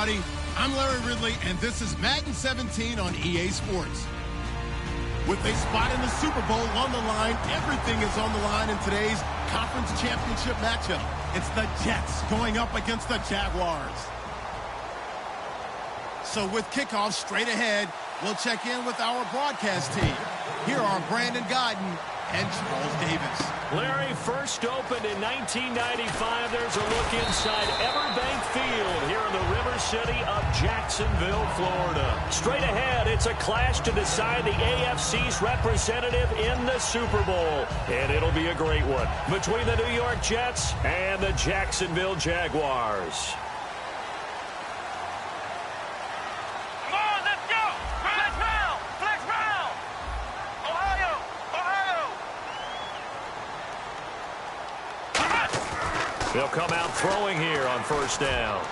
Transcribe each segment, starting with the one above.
everybody. I'm Larry Ridley, and this is Madden 17 on EA Sports. With a spot in the Super Bowl on the line, everything is on the line in today's conference championship matchup. It's the Jets going up against the Jaguars. So with kickoff straight ahead, we'll check in with our broadcast team. Here are Brandon Godden and Charles Davis. Larry, first opened in 1995. There's a look inside Everbank Field here in the River City of Jacksonville, Florida. Straight ahead, it's a clash to decide the AFC's representative in the Super Bowl. And it'll be a great one between the New York Jets and the Jacksonville Jaguars. He'll come out throwing here on first down.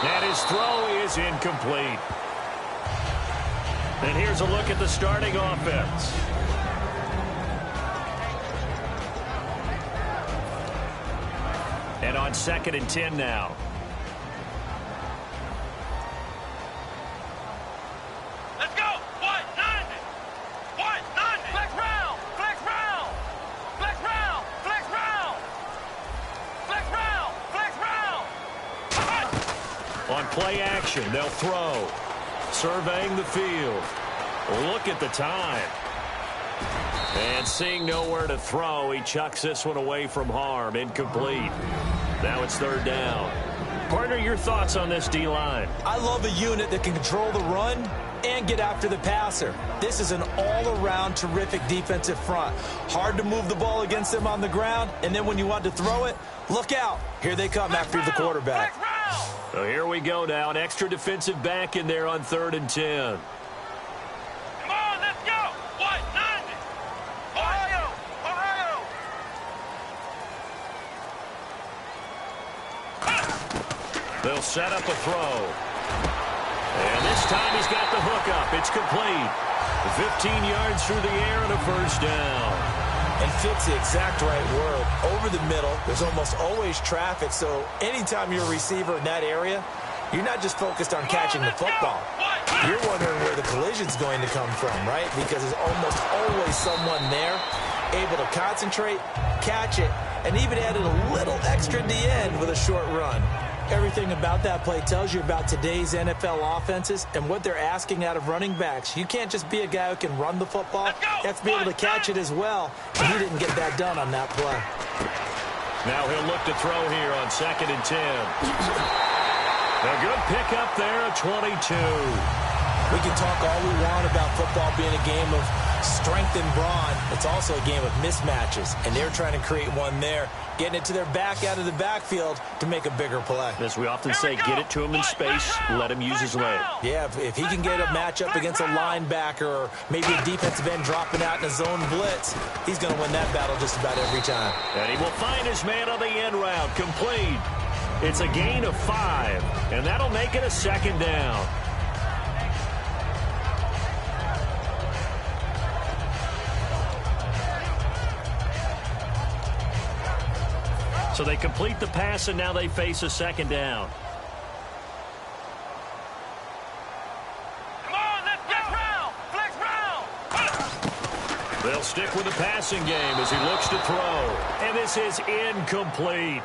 And his throw is incomplete. And here's a look at the starting offense. And on 2nd and 10 now. On play action, they'll throw. Surveying the field. Look at the time. And seeing nowhere to throw, he chucks this one away from harm. Incomplete. Now it's 3rd down. Partner, your thoughts on this D-line? I love a unit that can control the run and get after the passer. This is an all-around terrific defensive front. Hard to move the ball against them on the ground, and then when you want to throw it, look out. Here they come after the quarterback. So here we go now. An extra defensive back in there on 3rd and 10. Come on, let's go. 190. Ohio. They'll set up a throw. And this time he's got the hook up. It's complete. 15 yards through the air and a first down. And fits the exact right word. Over the middle, there's almost always traffic, so anytime you're a receiver in that area, you're not just focused on catching the football. You're wondering where the collision's going to come from, right? Because there's almost always someone there able to concentrate, catch it, and even added a little extra at the end with a short run. Everything about that play tells you about today's NFL offenses and what they're asking out of running backs. You can't just be a guy who can run the football. You have to be able to catch it as well. And he didn't get that done on that play. Now he'll look to throw here on 2nd and 10. A good pickup there at 22. We can talk all we want about football being a game of strength and brawn. It's also a game of mismatches, and they're trying to create one there, getting it to their back out of the backfield to make a bigger play. As we often say, get it to him in space, let him use his leg. Yeah, if he can get a matchup against a linebacker or maybe a defensive end dropping out in a zone blitz, he's going to win that battle just about every time. And he will find his man on the end route, complete. It's a gain of 5, and that'll make it a 2nd down. So they complete the pass, and now they face a 2nd down. Come on, let's get round. Flex round. They'll stick with the passing game as he looks to throw. And this is incomplete.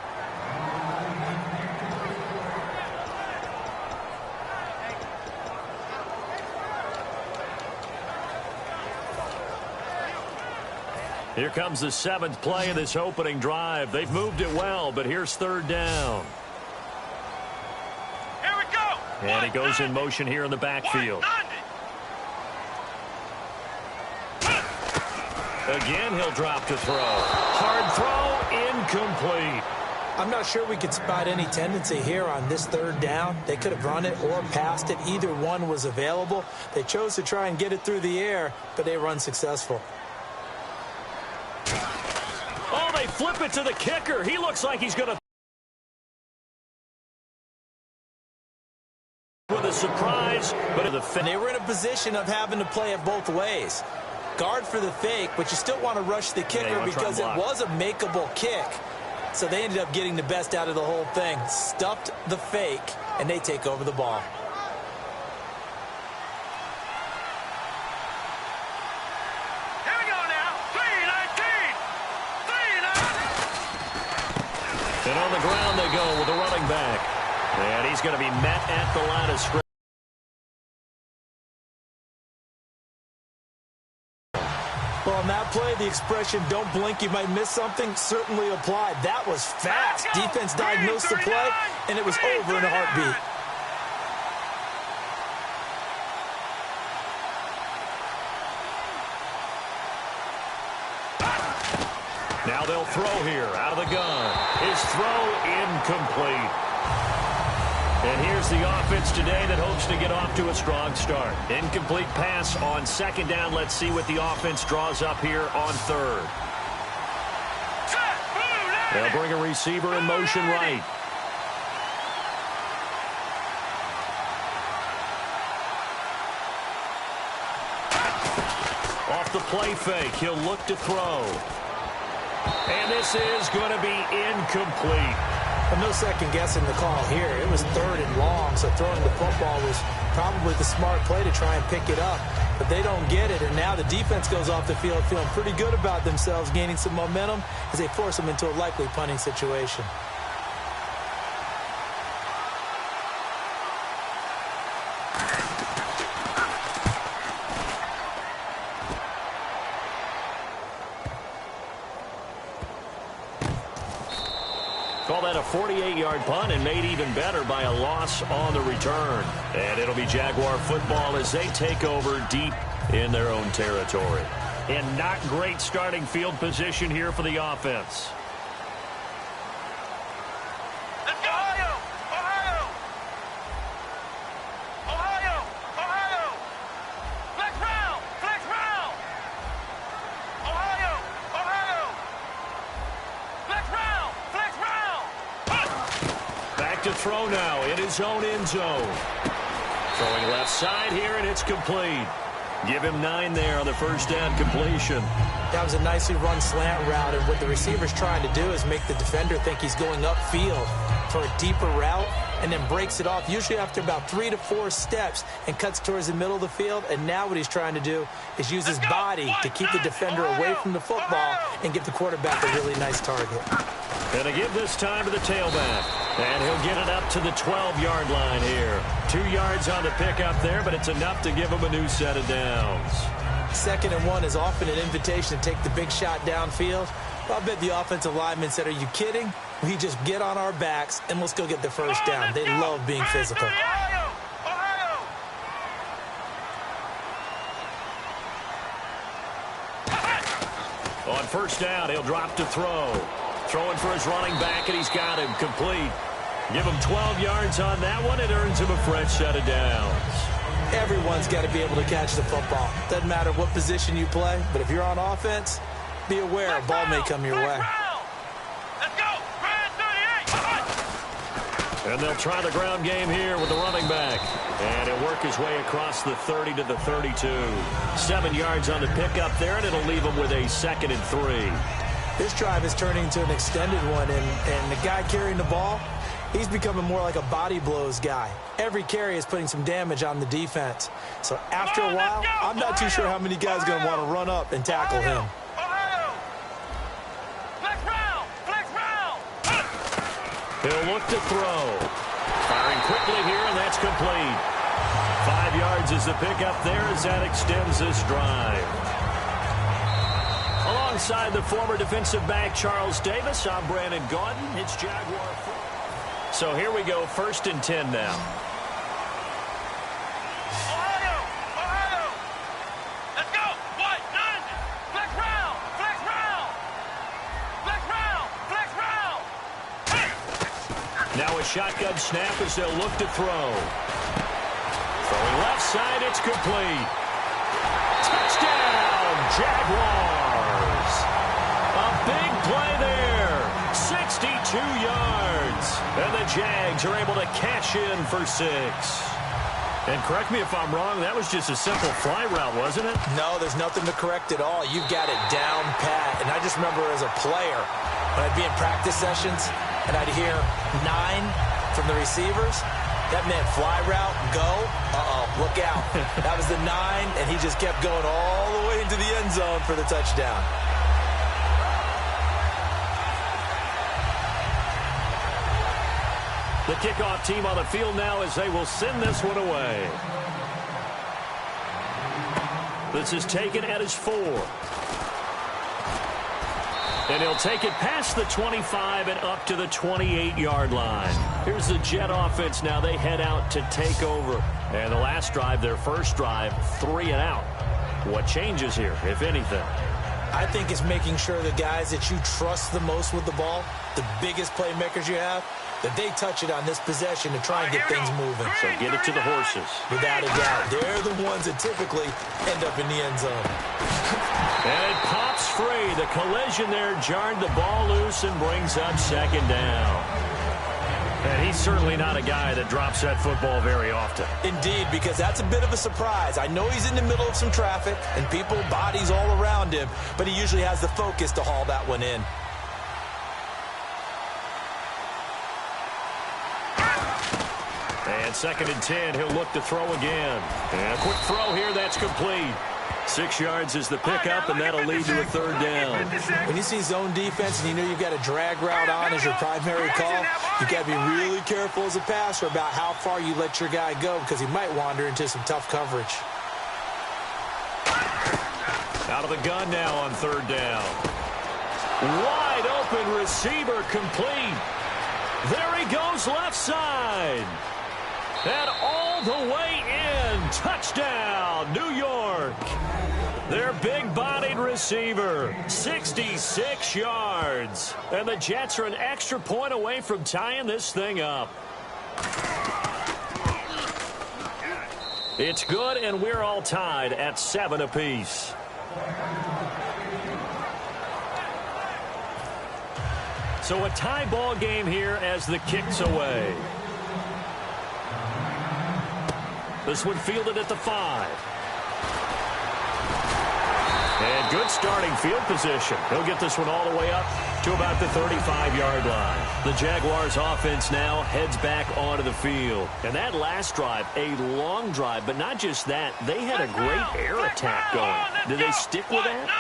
Here comes the 7th play of this opening drive. They've moved it well, but here's 3rd down. Here we go. And he goes in motion here in the backfield. Again, he'll drop to throw. Hard throw, incomplete. I'm not sure we could spot any tendency here on this 3rd down. They could have run it or passed it. Either one was available. They chose to try and get it through the air, but they were unsuccessful. Oh, they flip it to the kicker. He looks like he's going to with a surprise, but they were in a position of having to play it both ways. Guard for the fake, but you still want to rush the kicker because it was a makeable kick. So they ended up getting the best out of the whole thing. Stuffed the fake and they take over the ball. Here we go now. 3-19. 3-19. And on the ground they go with the running back. And he's going to be met at the line of scrimmage. Well, on that play, the expression, don't blink, you might miss something, certainly applied. That was fast. Defense diagnosed the play, and it was over in a heartbeat. Now they'll throw here out of the gun. His throw incomplete. And here's the offense today that hopes to get off to a strong start. Incomplete pass on second down. Let's see what the offense draws up here on third. They'll bring a receiver in motion right. Off the play fake, he'll look to throw. And this is going to be incomplete. Well, no second guessing the call here. It was third and long, so throwing the football was probably the smart play to try and pick it up. But they don't get it, and now the defense goes off the field feeling pretty good about themselves, gaining some momentum as they force them into a likely punting situation. Call that a 48-yard punt and made even better by a loss on the return. And it'll be Jaguar football as they take over deep in their own territory. And not great starting field position here for the offense. Let's go. Ohio. Ohio. Ohio. Ohio. Flex round. Flex round. Ohio. Ohio. Flex round. Flex round. Back to throw now in his own end zone. Throwing left side here, and it's complete. Give him 9 there on the first down completion. That was a nicely run slant route, and what the receiver's trying to do is make the defender think he's going upfield for a deeper route and then breaks it off, usually after about 3 to 4 steps, and cuts towards the middle of the field. And now what he's trying to do is use his body to keep the defender away from the football and give the quarterback a really nice target. And to give this time to the tailback. And he'll get it up to the 12-yard line here. 2 yards on the pickup there, but it's enough to give him a new set of downs. 2nd and 1 is often an invitation to take the big shot downfield. Well, I bet the offensive lineman said, are you kidding? We just get on our backs and let's go get the first down. They love being physical. Ohio. Ohio. On first down, he'll drop to throw. Throwing for his running back, and he's got him complete. Give him 12 yards on that one. It earns him a fresh set of downs. Everyone's got to be able to catch the football. Doesn't matter what position you play, but if you're on offense, be aware a ball may come your way. Let's go. Red 38. And they'll try the ground game here with the running back. And he'll work his way across the 30 to the 32. 7 yards on the pickup there, and it'll leave him with a 2nd and 3. This drive is turning into an extended one, and the guy carrying the ball, he's becoming more like a body blows guy. Every carry is putting some damage on the defense. So after a while, I'm not too sure how many guys are going to want to run up and tackle him. Ohio. Flex round. Flex round. He'll look to throw. Firing quickly here, and that's complete. 5 yards is the pickup there as that extends this drive. Alongside the former defensive back Charles Davis, I'm Brandon Gaudin. It's Jaguar. So here we go, 1st and 10 now. Ohio. Ohio. Let's go. What? None. Flex round. Flex round. Flex round. Flex round. Now a shotgun snap as they'll look to throw. Throwing left side, it's complete. Touchdown, Jaguars. A big play there. 62 yards. And the Jags are able to cash in for 6. And correct me if I'm wrong, that was just a simple fly route, wasn't it? No, there's nothing to correct at all. You've got it down pat. And I just remember as a player, when I'd be in practice sessions and I'd hear 9 from the receivers, That meant fly route, go. Look out. That was the 9, and he just kept going all the way into the end zone for the touchdown. The kickoff team on the field now as they will send this one away. This is taken at his 4. And he'll take it past the 25 and up to the 28-yard line. Here's the Jet offense now. They head out to take over. And the last drive, their first drive, 3 and out. What changes here, if anything? I think it's making sure the guys that you trust the most with the ball, the biggest playmakers you have, that they touch it on this possession to try and get things moving. So get it to the horses. Without a doubt. They're the ones that typically end up in the end zone. And it pops free. The collision there jarred the ball loose and brings up second down. And he's certainly not a guy that drops that football very often. Indeed, because that's a bit of a surprise. I know he's in the middle of some traffic and people, bodies all around him, but he usually has the focus to haul that one in. And 2nd and 10, he'll look to throw again. And a quick throw here, that's complete. 6 yards is the pickup, and that'll lead to a 3rd down. When you see zone defense and you know you've got a drag route on as your primary call, you've got to be really careful as a passer about how far you let your guy go because he might wander into some tough coverage. Out of the gun now on 3rd down. Wide open receiver complete. There he goes left side. And all the way in. Touchdown, New York. Their big-bodied receiver, 66 yards. And the Jets are an extra point away from tying this thing up. It's good, and we're all tied at 7 apiece. So a tie ball game here as the kick's away. This one fielded at the 5. And good starting field position. He'll get this one all the way up to about the 35-yard line. The Jaguars offense now heads back onto the field. And that last drive, a long drive, but not just that. They had a great air attack going. Did they stick with that?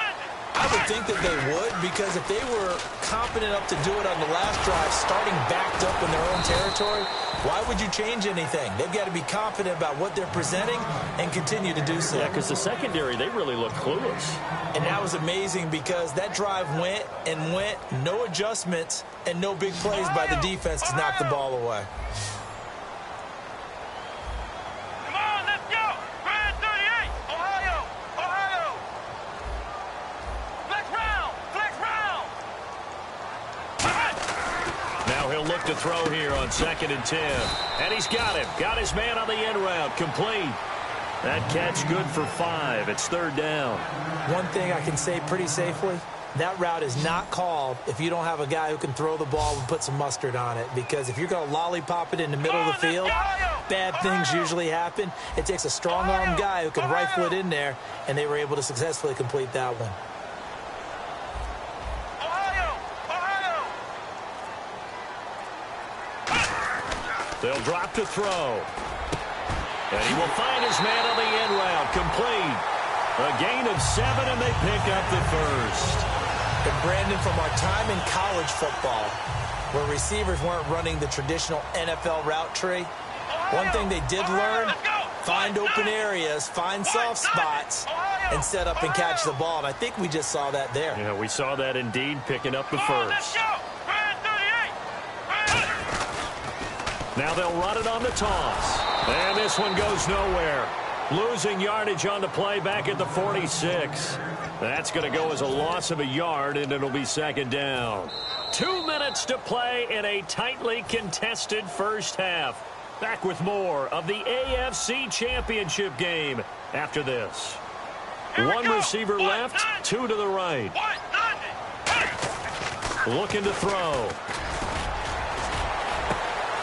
I would think that they would, because if they were confident enough to do it on the last drive, starting backed up in their own territory, why would you change anything? They've got to be confident about what they're presenting and continue to do so. Yeah, because the secondary, they really look clueless. And that was amazing because that drive went and went, no adjustments, and no big plays by the defense to knock the ball away. Come on, let's go! Brand 38, Ohio! Ohio! Flex round! Flex round! Now he'll look to throw here on 2nd and 10. And he's got him. Got his man on the end route. Complete. That catch good for 5. It's 3rd down. One thing I can say pretty safely, that route is not called if you don't have a guy who can throw the ball and put some mustard on it. Because if you're going to lollipop it in the middle of the field, bad things usually happen. It takes a strong-armed guy who can rifle it in there, and they were able to successfully complete that one. They'll drop to throw. And he will find his man on the end route. Complete. A gain of 7, and they pick up the first. And Brandon, from our time in college football, where receivers weren't running the traditional NFL route tree, one thing they did learn, find open areas, find soft spots, and set up and catch the ball. And I think we just saw that there. Yeah, we saw that indeed, picking up the first. Now they'll run it on the toss. And this one goes nowhere. Losing yardage on the play back at the 46. That's going to go as a loss of a yard, and it'll be 2nd down. 2 minutes to play in a tightly contested first half. Back with more of the AFC Championship game after this. One receiver left, 2 to the right. Looking to throw.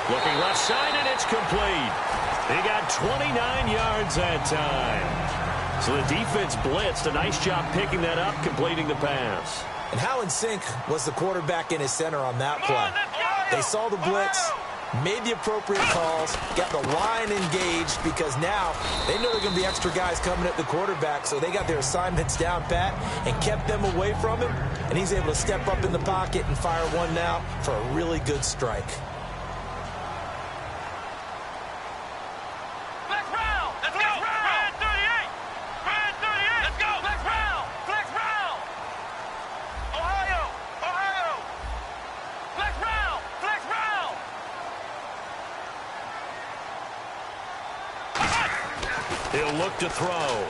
Looking left side, and it's complete. He got 29 yards that time. So the defense blitzed. A nice job picking that up, completing the pass. And how in sync was the quarterback and his center on that play? They saw the blitz, made the appropriate calls, got the line engaged, because now they know there are going to be extra guys coming at the quarterback, so they got their assignments down pat and kept them away from him, and he's able to step up in the pocket and fire one now for a really good strike. He'll look to throw.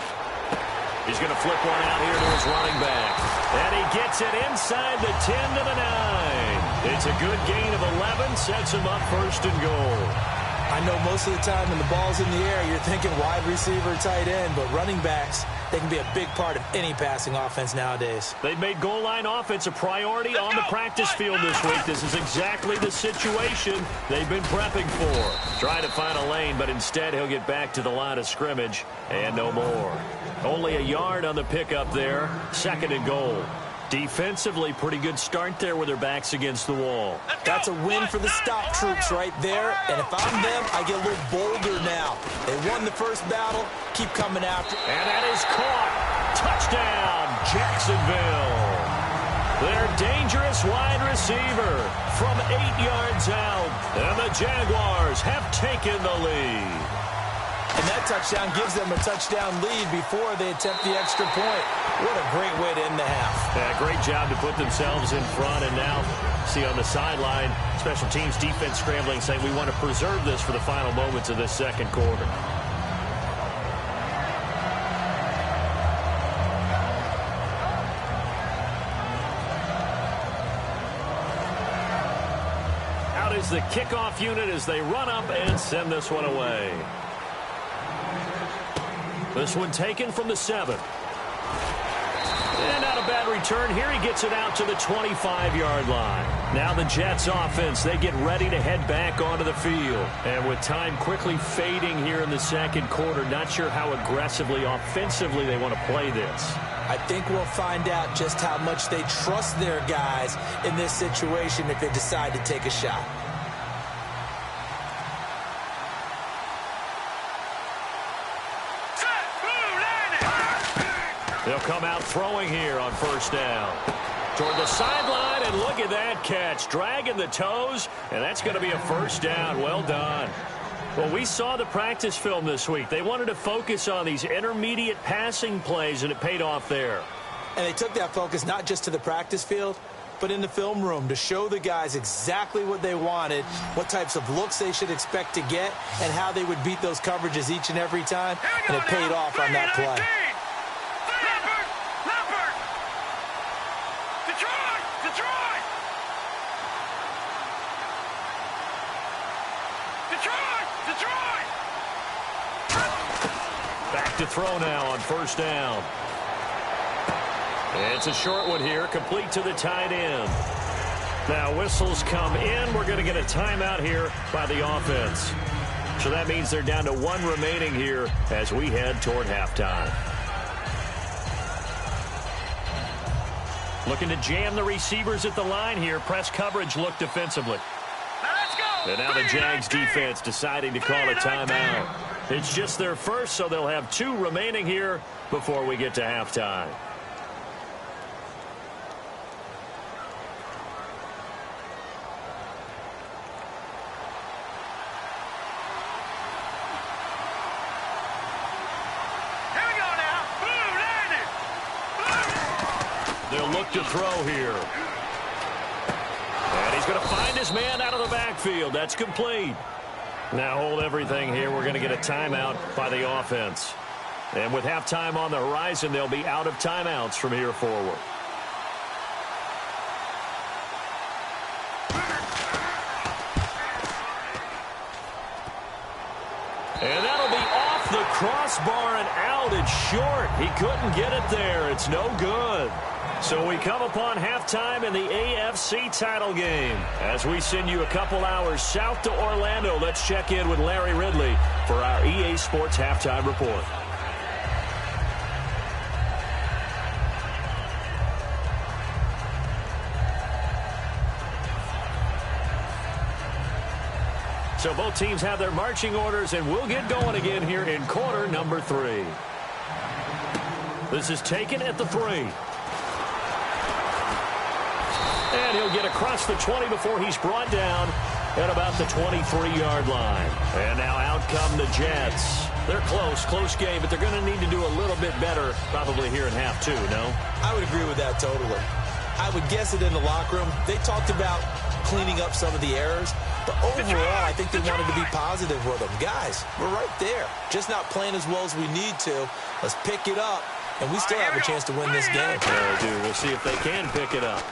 He's going to flip one out here to his running back. And he gets it inside the 10 to the 9. It's a good gain of 11, sets him up first and goal. I know most of the time when the ball's in the air, you're thinking wide receiver, tight end, but running backs, they can be a big part of any passing offense nowadays. They've made goal line offense a priority on the practice field this week. This is exactly the situation they've been prepping for. Trying to find a lane, but instead he'll get back to the line of scrimmage and no more. Only a yard on the pickup there. Second and goal. Defensively, pretty good start there with their backs against the wall. That's a win for the stop troops right there. And if I'm them, I get a little bolder now. They won the first battle. Keep coming after. And that is caught. Touchdown, Jacksonville. Their dangerous wide receiver from 8 yards out. And the Jaguars have taken the lead. And that touchdown gives them a touchdown lead before they attempt the extra point. What a great way to end the half. Yeah, great job to put themselves in front. And now, see on the sideline, special teams defense scrambling, saying we want to preserve this for the final moments of this second quarter. Out is the kickoff unit as they run up and send this one away. This one taken from the 7. And not a bad return here. He gets it out to the 25-yard line. Now the Jets offense, they get ready to head back onto the field. And with time quickly fading here in the second quarter, not sure how aggressively, offensively they want to play this. I think we'll find out just how much they trust their guys in this situation if they decide to take a shot. They'll come out throwing here on first down. Toward the sideline, and look at that catch. Dragging the toes, and that's going to be a first down. Well done. Well, we saw the practice film this week. They wanted to focus on these intermediate passing plays, and it paid off there. And they took that focus not just to the practice field, but in the film room to show the guys exactly what they wanted, what types of looks they should expect to get, and how they would beat those coverages each and every time. And it paid off on that play. Back to throw now on first down. It's a short one here, complete to the tight end. Now whistles come in. We're going to get a timeout here by the offense. So that means they're down to 1 remaining here as we head toward halftime. Looking to jam the receivers at the line here. Press coverage look defensively. And now the Jags defense deciding to call a timeout. It's just their first, so they'll have 2 remaining here before we get to halftime. Here we go now. Blue landed. They'll look to throw here. And he's going to find his man out of the backfield. That's complete. Now hold everything here. We're going to get a timeout by the offense. And with halftime on the horizon, they'll be out of timeouts from here forward. And that'll be off the crossbar and out. It's short. He couldn't get it there. It's no good. So we come upon halftime in the AFC title game. As we send you a couple hours south to Orlando, let's check in with Larry Ridley for our EA Sports Halftime Report. So both teams have their marching orders, and we'll get going again here in quarter number 3. This is taken at the 3. And he'll get across the 20 before he's brought down at about the 23-yard line. And now out come the Jets. They're close game, but they're going to need to do a little bit better probably here in half 2, no? I would agree with that totally. I would guess it in the locker room. They talked about cleaning up some of the errors, but overall, I think they wanted to be positive with them. Guys, we're right there. Just not playing as well as we need to. Let's pick it up, and we still have a chance to win this game. Yeah, we do. We'll see if they can pick it up.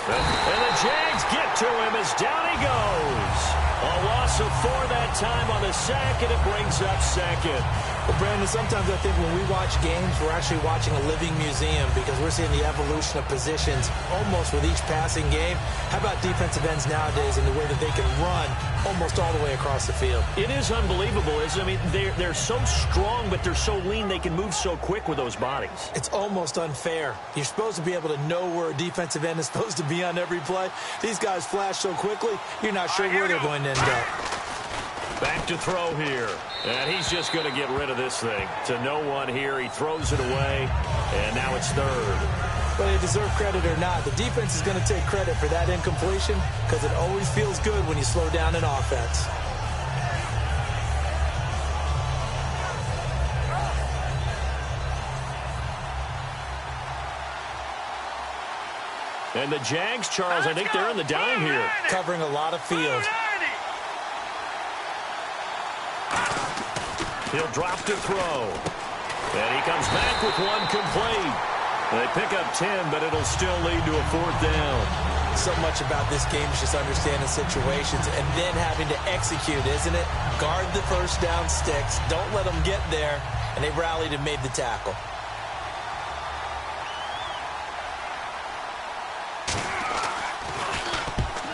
And the Jags get to him as down he goes. A loss of 4 that time on the sack, and it brings up second. Well, Brandon, sometimes I think when we watch games, we're actually watching a living museum because we're seeing the evolution of positions almost with each passing game. How about defensive ends nowadays and the way that they can run almost all the way across the field? It is unbelievable, isn't it? I mean, they're so strong, but they're so lean, they can move so quick with those bodies. It's almost unfair. You're supposed to be able to know where a defensive end is supposed to be on every play. These guys flash so quickly, you're not sure where they're going to end up. Back to throw here. And he's just going to get rid of this thing. To no one here. He throws it away. And now it's 3rd. Whether they deserve credit or not, the defense is going to take credit for that incompletion because it always feels good when you slow down an offense. And the Jags, Charles, I think they're in the dime here. Covering a lot of field. He'll drop to throw. And he comes back with one complete. They pick up 10, but it'll still lead to a 4th down. So much about this game is just understanding situations and then having to execute, isn't it? Guard the first down sticks. Don't let them get there. And they rallied and made the tackle.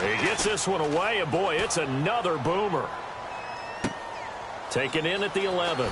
He gets this one away, and boy, it's another boomer. Taken in at the 11.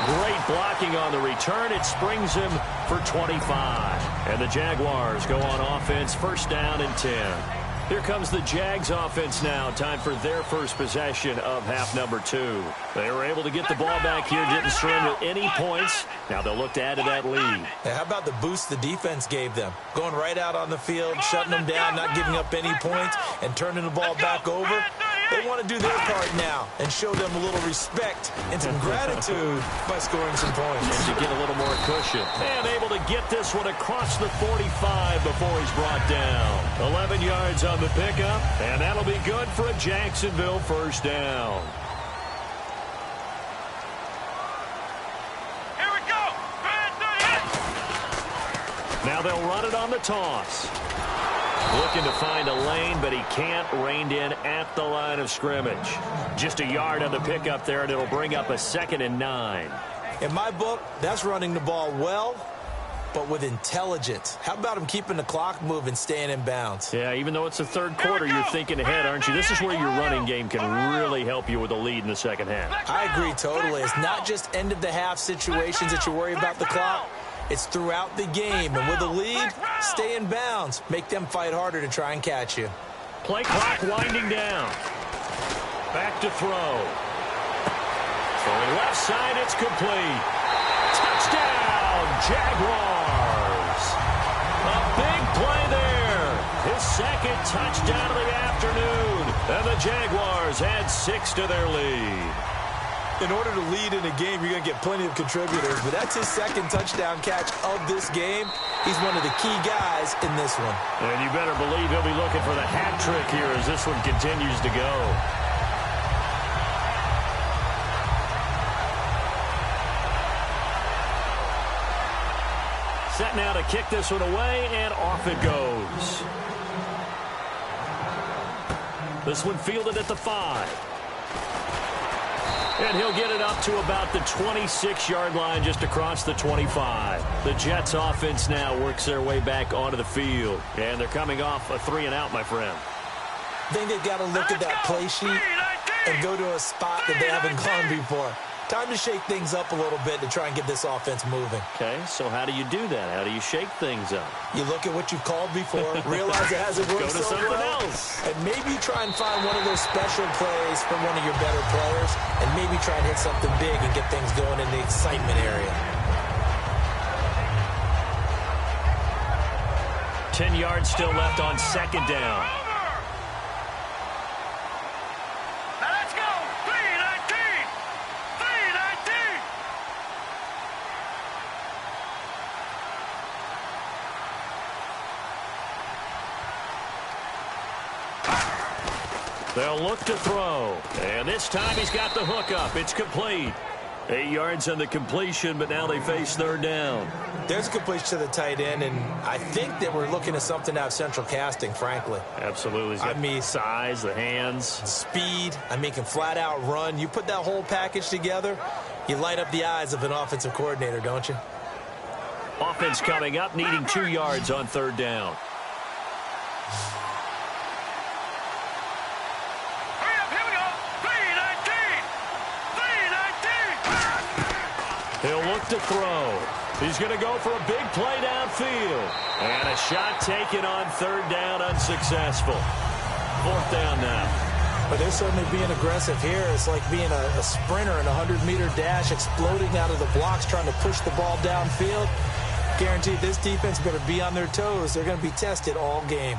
Great blocking on the return. It springs him for 25. And the Jaguars go on offense, 1st down and 10. Here comes the Jags offense now. Time for their first possession of half number 2. They were able to get the ball back here. Didn't surrender any points. Now they'll look to add to that lead. Hey, how about the boost the defense gave them? Going right out on the field, shutting them down, not giving up any points, and turning the ball back over. They want to do their part now and show them a little respect and some gratitude by scoring some points. And to get a little more cushion. And able to get this one across the 45 before he's brought down. 11 yards on the pickup, and that'll be good for a Jacksonville 1st down. Here we go. Now they'll run it on the toss. Looking to find a lane, but he can't. Reined in at the line of scrimmage. Just a yard on the pickup there, and it'll bring up a 2nd and 9. In my book, that's running the ball well, but with intelligence. How about him keeping the clock moving, staying in bounds? Yeah, even though it's the 3rd quarter, you're thinking ahead, aren't you? This is where your running game can really help you with a lead in the 2nd half. I agree totally. It's not just end-of-the-half situations that you worry about the clock. It's throughout the game. And with a lead, stay in bounds. Make them fight harder to try and catch you. Play clock winding down. Back to throw. Throwing left side, it's complete. Touchdown, Jaguars. A big play there. His 2nd touchdown of the afternoon. And the Jaguars add 6 to their lead. In order to lead in a game, you're going to get plenty of contributors, but that's his 2nd touchdown catch of this game. He's one of the key guys in this one. And you better believe he'll be looking for the hat trick here as this one continues to go. Set now to kick this one away, and off it goes. This one fielded at the 5. And he'll get it up to about the 26-yard line, just across the 25. The Jets offense now works their way back onto the field. And they're coming off a 3-and-out, my friend. I think they've got to look at that play sheet and go to a spot that they haven't gone before. Time to shake things up a little bit to try and get this offense moving. Okay, so how do you do that? How do you shake things up? You look at what you've called before, realize it hasn't worked Go to so something well, else. and maybe try and find one of those special plays from one of your better players, and maybe try and hit something big and get things going in the excitement area. 10 yards still left on second down. Now let's go. 3-19. 3-19. They'll look to throw. And this time he's got the hook up. It's complete. 8 yards on the completion, but now they face third down. There's a completion to the tight end, and I think that we're looking at something out of central casting, frankly. Absolutely. He's got size, the hands. Speed. I mean, can flat out run. You put that whole package together, you light up the eyes of an offensive coordinator, don't you? Offense coming up, needing 2 yards on third down. He'll look to throw. He's going to go for a big play downfield. And a shot taken on third down, unsuccessful. Fourth down now. But they're certainly being aggressive here. It's like being a sprinter in a 100-meter dash, exploding out of the blocks, trying to push the ball downfield. Guaranteed this defense better be on their toes. They're going to be tested all game.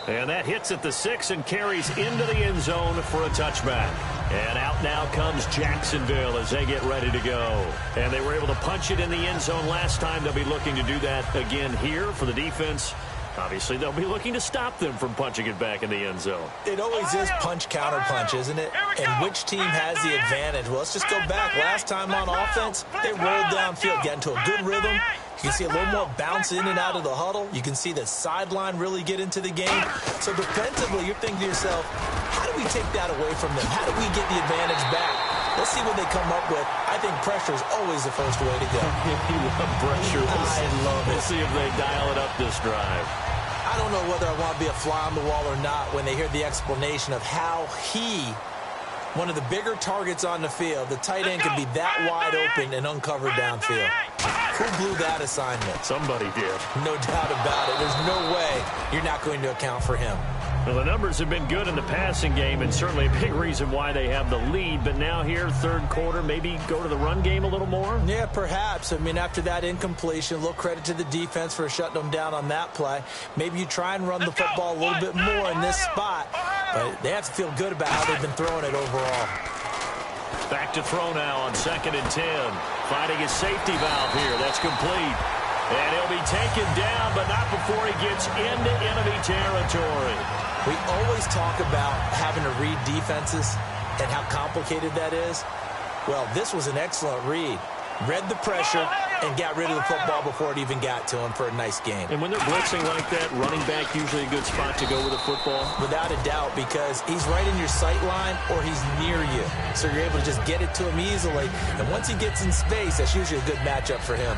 And that hits at the 6 and carries into the end zone for a touchback. And out now comes Jacksonville as they get ready to go. And they were able to punch it in the end zone last time. They'll be looking to do that again here for the defense. Obviously, they'll be looking to stop them from punching it back in the end zone. It always is punch-counter-punch, isn't it? And which team has the advantage? Well, let's just go back. Last time on offense, they rolled downfield, got into a good rhythm. You can see a little more bounce in and out of the huddle. You can see the sideline really get into the game. So defensively, you're thinking to yourself, how do we take that away from them? How do we get the advantage back? Let's see what they come up with. I think pressure is always the first way to go. You love pressure. I love it. We'll see if they dial it up this drive. I don't know whether I want to be a fly on the wall or not when they hear the explanation of how one of the bigger targets on the field, the tight end, can be that wide open and uncovered downfield. Who blew that assignment? Somebody did. No doubt about it. There's no way you're not going to account for him. Well, the numbers have been good in the passing game, and certainly a big reason why they have the lead. But now here, third quarter, maybe go to the run game a little more? Yeah, perhaps. I mean, after that incompletion, a little credit to the defense for shutting them down on that play. Maybe you try and run the football a little bit more in this spot. But they have to feel good about how they've been throwing it overall. Back to throw now on 2nd and 10. Finding his safety valve here. That's complete. And he'll be taken down, but not before he gets into enemy territory. We always talk about having to read defenses and how complicated that is. Well, this was an excellent read. Read the pressure and got rid of the football before it even got to him for a nice game. And when they're blitzing like that, running back usually a good spot to go with the football? Without a doubt, because he's right in your sight line or he's near you. So you're able to just get it to him easily. And once he gets in space, that's usually a good matchup for him.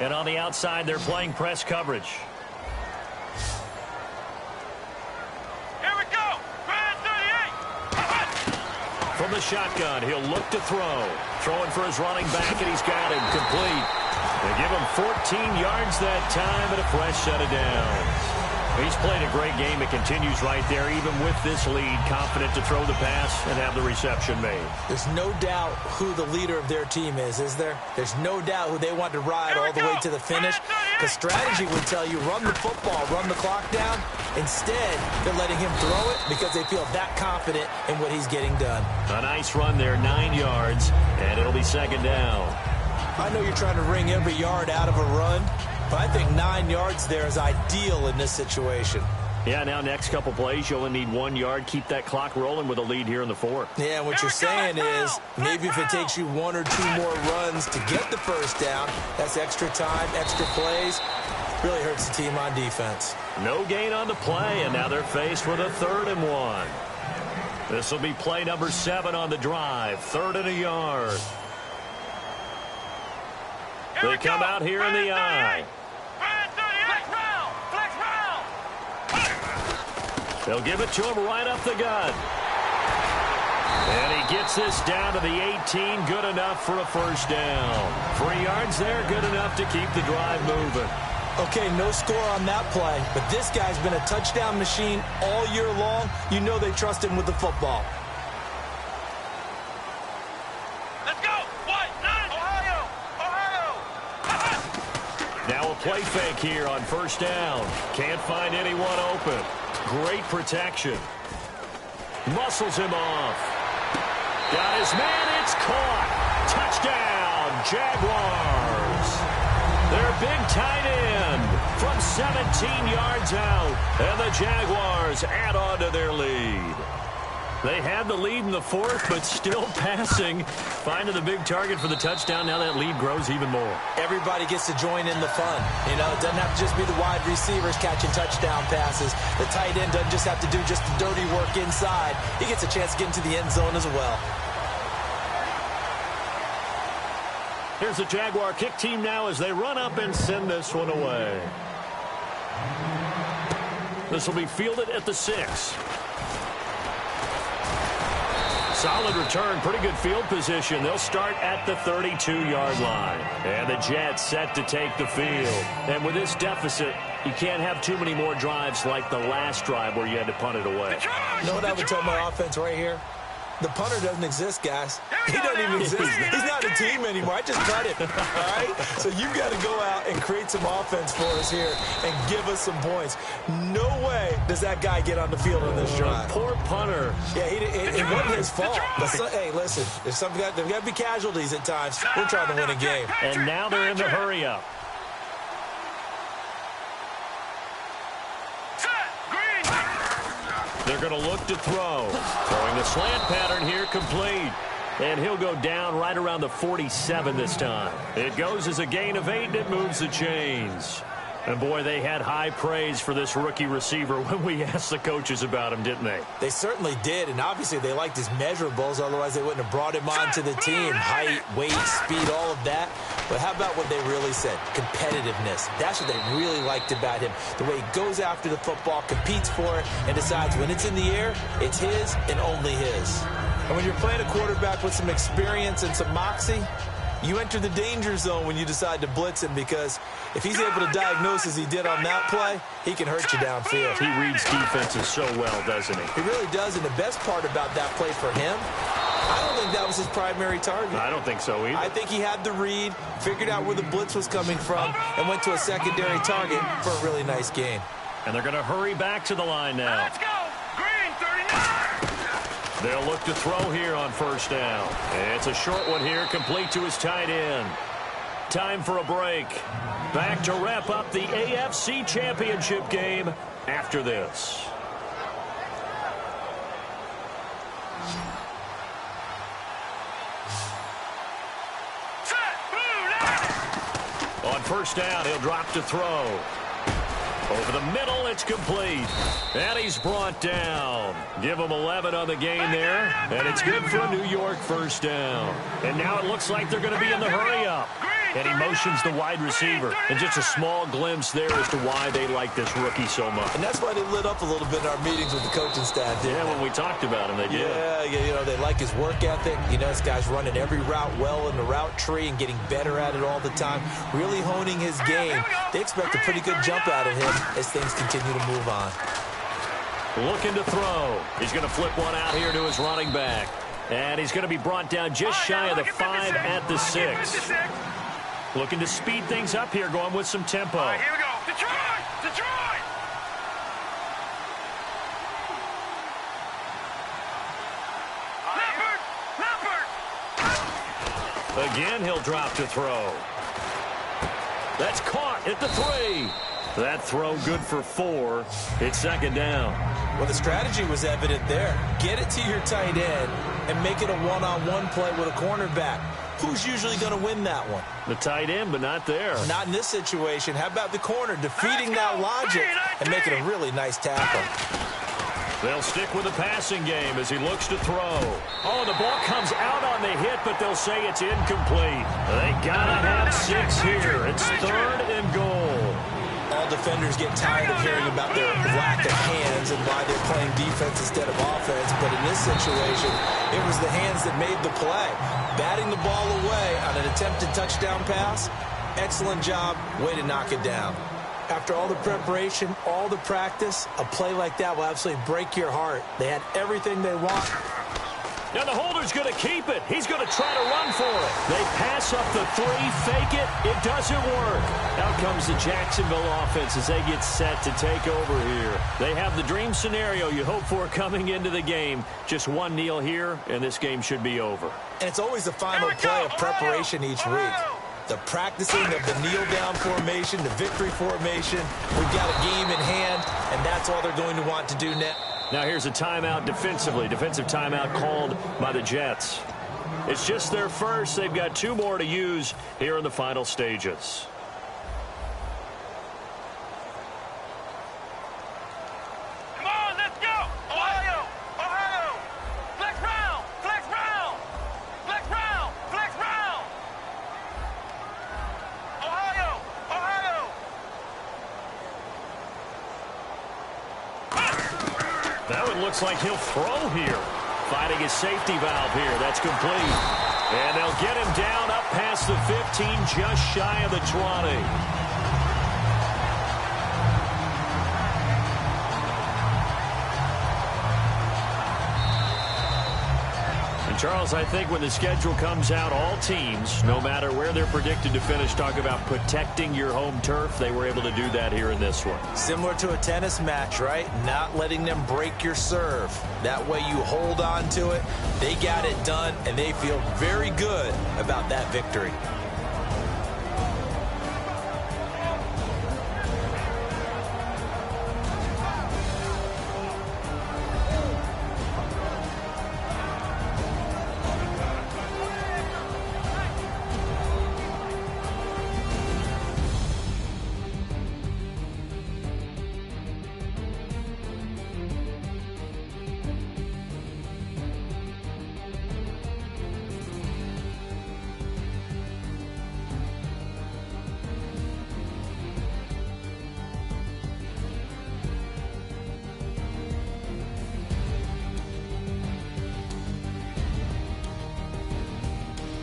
And on the outside, they're playing press coverage. Here we go. Red 38. From the shotgun, he'll look to throw. Throwing for his running back, and he's got him complete. They give him 14 yards that time and a fresh set of downs. He's played a great game. It continues right there, even with this lead, confident to throw the pass and have the reception made. There's no doubt who the leader of their team is there? There's no doubt who they want to ride all the way to the finish. Because strategy would tell you, run the football, run the clock down. Instead, they're letting him throw it because they feel that confident in what he's getting done. A nice run there, 9 yards, and it'll be 2nd down. I know you're trying to wring every yard out of a run, but I think 9 yards there is ideal in this situation. Yeah, now next couple plays, you only need 1 yard. Keep that clock rolling with a lead here in the fourth. Yeah, what you're saying is maybe if it takes you 1 or 2 more runs to get the first down, that's extra time, extra plays. Really hurts the team on defense. No gain on the play, and now they're faced with a 3rd and 1. This will be play number 7 on the drive. 3rd and a yard. They come out here in the I. They'll give it to him right up the gut. And he gets this down to the 18. Good enough for a first down. 3 yards there, good enough to keep the drive moving. Okay, no score on that play, but this guy's been a touchdown machine all year long. You know they trust him with the football. Let's go! What? 9! Ohio! Now a play fake here on first down. Can't find anyone open. Great protection. Muscles him off. Got his man. It's caught. Touchdown, Jaguars. Their big tight end from 17 yards out. And the Jaguars add on to their lead. They had the lead in the fourth, but still passing. Finding the big target for the touchdown. Now that lead grows even more. Everybody gets to join in the fun. You know, it doesn't have to just be the wide receivers catching touchdown passes. The tight end doesn't just have to do just the dirty work inside. He gets a chance to get into the end zone as well. Here's the Jaguar kick team now as they run up and send this one away. This will be fielded at the 6. Solid return, pretty good field position. They'll start at the 32-yard line. And the Jets set to take the field. And with this deficit, you can't have too many more drives like the last drive where you had to punt it away. You know what I would tell my offense right here? The punter doesn't exist, guys. He doesn't even exist. He's not a team anymore. I just cut it, all right? So you've got to go out and create some offense for us here and give us some points. No way does that guy get on the field on this drive. Poor punter. Yeah, it wasn't his fault. But hey, listen, there's got to be casualties at times. We're trying to win a game. And now they're in the hurry-up. They're going to look to throw. Throwing the slant pattern here, complete. And he'll go down right around the 47 this time. It goes as a gain of 8, and it moves the chains. And, boy, they had high praise for this rookie receiver when we asked the coaches about him, didn't they? They certainly did, and obviously they liked his measurables. Otherwise, they wouldn't have brought him onto the team. Height, weight, speed, all of that. But how about what they really said? Competitiveness. That's what they really liked about him. The way he goes after the football, competes for it, and decides when it's in the air, it's his and only his. And when you're playing a quarterback with some experience and some moxie, you enter the danger zone when you decide to blitz him, because if he's able to diagnose as he did on that play, he can hurt you downfield. He reads defenses so well, doesn't he? He really does, and the best part about that play for him, I don't think that was his primary target. I don't think so either. I think he had the read, figured out where the blitz was coming from, and went to a secondary target for a really nice gain. And they're going to hurry back to the line now. Let's go! Green, 39! They'll look to throw here on first down. It's a short one here, complete to his tight end. Time for a break. Back to wrap up the AFC Championship game after this. On first down, he'll drop to throw. Over the middle, it's complete. And he's brought down. Give him 11 on the game there. And it's good for a New York first down. And now it looks like they're going to be in the hurry-up. And he motions the wide receiver. And just a small glimpse there as to why they like this rookie so much. And that's why they lit up a little bit in our meetings with the coaching staff, didn't they? When we talked about him, they did. Yeah, you know, they like his work ethic. You know, this guy's running every route well in the route tree and getting better at it all the time. Really honing his game. They expect a pretty good jump out of him as things continue to move on. Looking to throw. He's going to flip one out here to his running back. And he's going to be brought down just shy of the 5 at the 6. Looking to speed things up here, going with some tempo. All right, here we go. Detroit! Detroit! Leopard! Again, he'll drop to throw. That's caught at the 3. That throw good for 4. It's second down. Well, the strategy was evident there. Get it to your tight end and make it a one-on-one play with a cornerback. Who's usually going to win that one? The tight end, but not there. Not in this situation. How about the corner defeating that logic and making a really nice tackle? They'll stick with the passing game as he looks to throw. Oh, the ball comes out on the hit, but they'll say it's incomplete. They gotta have 6 here. It's 3rd and goal. All defenders get tired of hearing about their lack of hands and why they're playing defense instead of offense. But in this situation, it was the hands that made the play. Batting the ball away on an attempted touchdown pass. Excellent job. Way to knock it down. After all the preparation, all the practice, a play like that will absolutely break your heart. They had everything they want. Now the holder's going to keep it. He's going to try to run for it. They pass up the 3, fake it. It doesn't work. Out comes the Jacksonville offense as they get set to take over here. They have the dream scenario you hope for coming into the game. Just one kneel here, and this game should be over. And it's always the final play of preparation each week. The practicing of the kneel-down formation, the victory formation. We've got a game in hand, and that's all they're going to want to do now. Now here's a timeout defensively. Defensive timeout called by the Jets. It's just their first. They've got 2 more to use here in the final stages. Come on, let's go! Ohio! Ohio! Flex round! Flex round! Flex round! Flex round! Ohio! Ohio! That one looks like he'll throw here. Fighting his safety valve here. That's complete. And they'll get him down up past the 15, just shy of the 20. Charles, I think when the schedule comes out, all teams, no matter where they're predicted to finish, talk about protecting your home turf. They were able to do that here in this one. Similar to a tennis match, right? Not letting them break your serve. That way you hold on to it. They got it done, and they feel very good about that victory.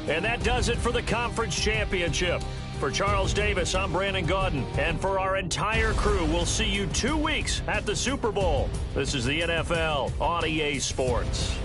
And that does it for the conference championship. For Charles Davis, I'm Brandon Gaudin. And for our entire crew, we'll see you 2 weeks at the Super Bowl. This is the NFL on EA Sports.